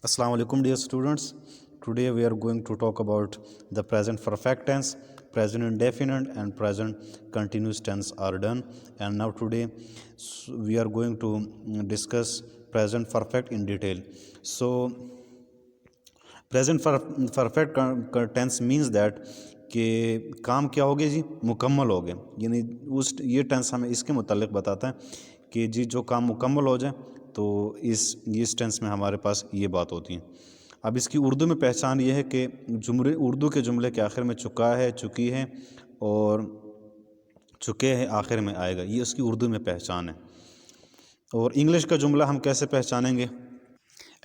Assalamu alaikum dear students. Today we are going to talk about the present perfect tense, present indefinite and present continuous tense are done. And now today we are going to discuss present perfect in detail. So present perfect tense means that कि काम क्या हो गया जी, मुकम्मल हो गया। यानी उस ये टेंस हमें इसके मुतालिक बताता है कि जी जो काम मुकम्मल हो जाए तो इस टेंस में हमारे पास ये बात होती है। अब इसकी उर्दू में पहचान ये है कि जुमले उर्दू के जुमले के आखिर में चुका है, चुकी है और चुके हैं आखिर में आएगा, ये उसकी उर्दू में पहचान है। और इंग्लिश का जुमला हम कैसे पहचानेंगे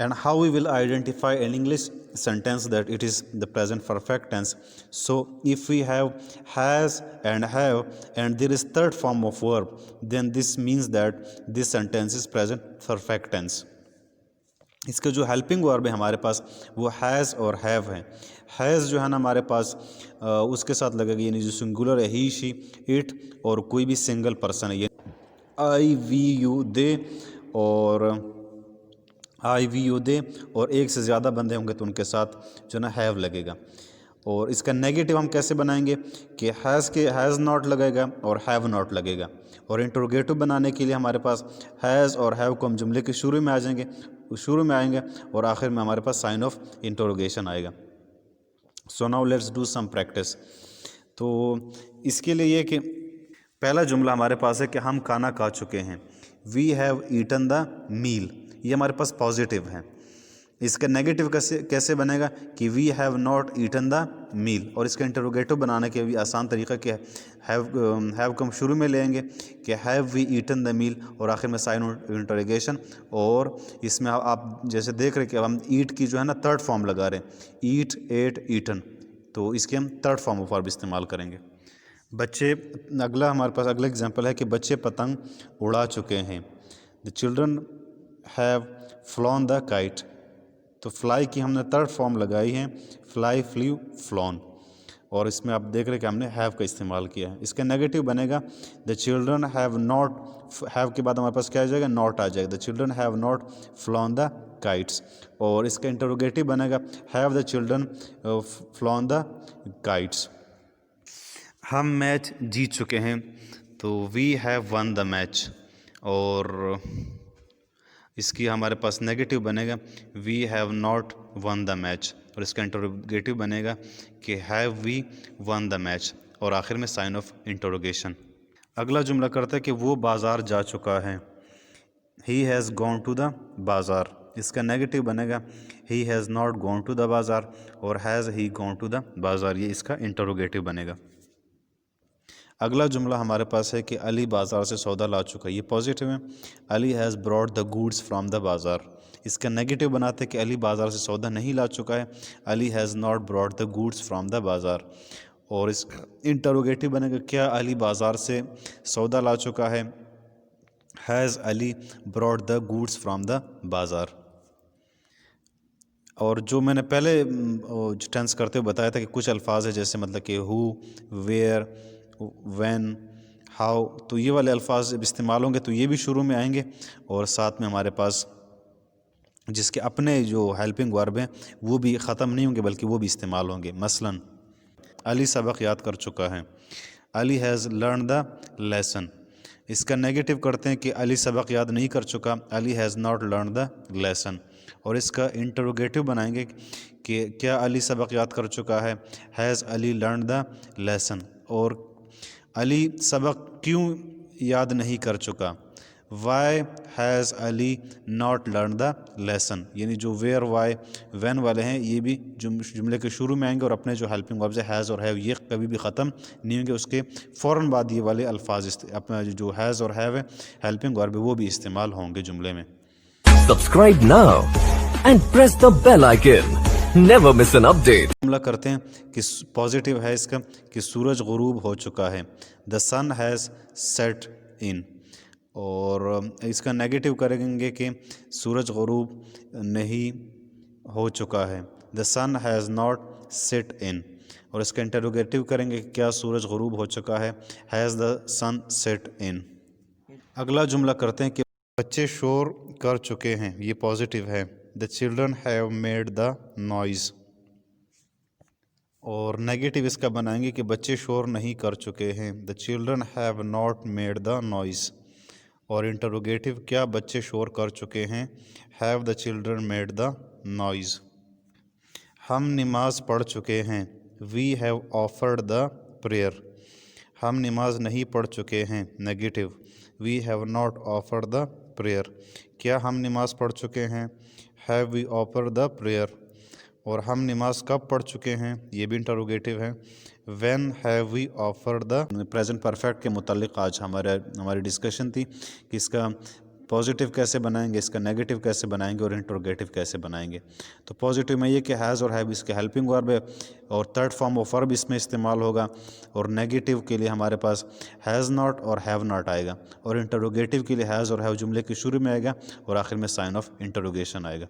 and how we will identify an English sentence that it is the present perfect tense. So if we have has and have and there is third form of verb, then this means that this sentence is present perfect tense. इसके जो helping verb है हमारे पास वो has और have है। Has जो है ना हमारे पास उसके साथ लगेगा, यानी जो सिंगुलर है ही शी इट, और कोई भी सिंगल पर्सन है, ये आई वी यू दे और आई वी यू दे, और एक से ज़्यादा बंदे होंगे तो उनके साथ जो ना हैव लगेगा। और इसका नेगेटिव हम कैसे बनाएंगे कि हैज़ के हैज़ नॉट लगेगा और हैव नॉट लगेगा। और इंटरोगेटिव बनाने के लिए हमारे पास हैज़ और हैव को हम जुमले के शुरू में आएंगे और आखिर में हमारे पास साइन ऑफ इंटरोगेशन आएगा। So now let's do some practice. तो इसके लिए ये कि पहला जुमला हमारे पास है कि हम खाना खा चुके हैं, we have eaten the meal, ये हमारे पास पॉजिटिव है। इसका नेगेटिव कैसे बनेगा कि we have not eaten the meal, और इसका इंटरोगेटिव बनाने के भी आसान तरीका क्या है, हैव को हम शुरू में लेंगे कि have we eaten the meal और आखिर में साइन इंटरोगेशन। और इसमें आप जैसे देख रहे हैं कि हम ईट की जो है ना थर्ड फॉर्म लगा रहे हैं, ईट एट ईटन, तो इसके हम थर्ड फॉर्म ऑफ वर्ब इस्तेमाल करेंगे। बच्चे, अगला हमारे पास अगला एग्जाम्पल है कि बच्चे पतंग उड़ा चुके हैं, the children have flown the kite. तो फ्लाई की हमने थर्ड फॉर्म लगाई है, फ्लाई फ्ल्यू फ्लॉन, और इसमें आप देख रहे हैं कि हमने हैव का इस्तेमाल किया है। इसका नेगेटिव बनेगा the children have not, have के बाद हमारे पास क्या आ जाएगा, नॉट आ जाएगा, the children have not flown the kites. और इसका इंटरोगेटिव बनेगा have the children flown the kites. हम मैच जीत चुके हैं, तो we have won the match, और इसकी हमारे पास नेगेटिव बनेगा we have not won the match, और इसका इंटरोगेटिव बनेगा कि have we won the match, और आखिर में साइन ऑफ इंटरोगेशन। अगला जुमला करता है कि वो बाज़ार जा चुका है, he has gone to the bazaar. इसका नेगेटिव बनेगा he has not gone to the bazaar, और has he gone to the bazaar, ये इसका इंटरोगेटिव बनेगा। अगला जुमला हमारे पास है कि अली बाज़ार से सौदा ला चुका है, ये पॉजिटिव है, Ali has brought the goods from the bazaar. इसका नेगेटिव बनाते हैं कि अली बाज़ार से सौदा नहीं ला चुका है, Ali has not brought the goods from the bazaar. और इसका इंटरोगेटिव बनेगा क्या अली बाज़ार से सौदा ला चुका है, has Ali brought the goods from the bazaar. और जो मैंने पहले टेंस करते हुए बताया था कि कुछ अल्फाज है जैसे मतलब कि हु, वेयर, व्हेन, हाउ, तो ये वाले अल्फाज जब इस्तेमाल होंगे तो ये भी शुरू में आएंगे, और साथ में हमारे पास जिसके अपने जो हेल्पिंग वर्ब हैं वो भी ख़त्म नहीं होंगे बल्कि वो भी इस्तेमाल होंगे। मसलन अली सबक याद कर चुका है, Ali has learn the lesson. इसका नेगेटिव करते हैं कि अली सबक याद नहीं कर चुका, Ali has not learn the lesson. और इसका इंटरोगेटिव बनाएंगे कि क्या अली सबक याद कर चुका है, has Ali learn the lesson. और अली सबक क्यों याद नहीं कर चुका, why has Ali not learn the lesson. यानी जो वेयर, वाई, व्हेन वाले हैं ये भी जुमले के शुरू में आएंगे, और अपने जो हेल्पिंग वर्ब्स है हैज़ और हैव ये कभी भी ख़त्म नहीं होंगे, उसके फ़ौरन बाद ये वाले अल्फाज अपना जो हैज़ और हैव है हेल्पिंग वर्ब है वो भी इस्तेमाल होंगे जुमले में। Subscribe now and press the bell icon, never miss an update. जुमला करते हैं कि पॉजिटिव है इसका कि सूरज गुरूब हो चुका है, the sun has set in. और इसका नेगेटिव करेंगे कि सूरज गुरूब नहीं हो चुका है, the sun has not set in. और इसका इंटरोगेटिव करेंगे कि क्या सूरज गुरूब हो चुका है, हैज़ द सन सेट इन। अगला जुमला करते हैं कि बच्चे शोर कर चुके हैं, ये पॉजिटिव है, the children have made the noise. और नेगेटिव इसका बनाएंगे कि बच्चे शोर नहीं कर चुके हैं, the children have not made the noise. और इंटरोगेटिव, क्या बच्चे शोर कर चुके हैं, have the children made the noise. हम नमाज पढ़ चुके हैं, we have offered the prayer. हम नमाज नहीं पढ़ चुके हैं, negative, we have not offered the prayer. क्या हम नमाज पढ़ चुके हैं, have we offered the prayer. और हम नमाज कब पढ़ चुके हैं, ये भी इंटरोगेटिव है, when have we offered the. Present perfect के मुतालिक आज हमारी डिस्कशन थी कि इसका पॉजिटिव कैसे बनाएंगे, इसका नेगेटिव कैसे बनाएंगे और इंटरोगेटिव कैसे बनाएंगे। तो पॉजिटिव में ये कि हैज़ और हैव इसके हेल्पिंग वर्ब है और थर्ड फॉर्म ऑफ वर्ब इसमें इस्तेमाल होगा। और नेगेटिव के लिए हमारे पास हैज़ नॉट और हैव नॉट आएगा। और इंटरोगेटिव के लिए हैज़ और हैव जुमले के शुरू में आएगा और आखिर में साइन ऑफ इंटरोगेशन आएगा।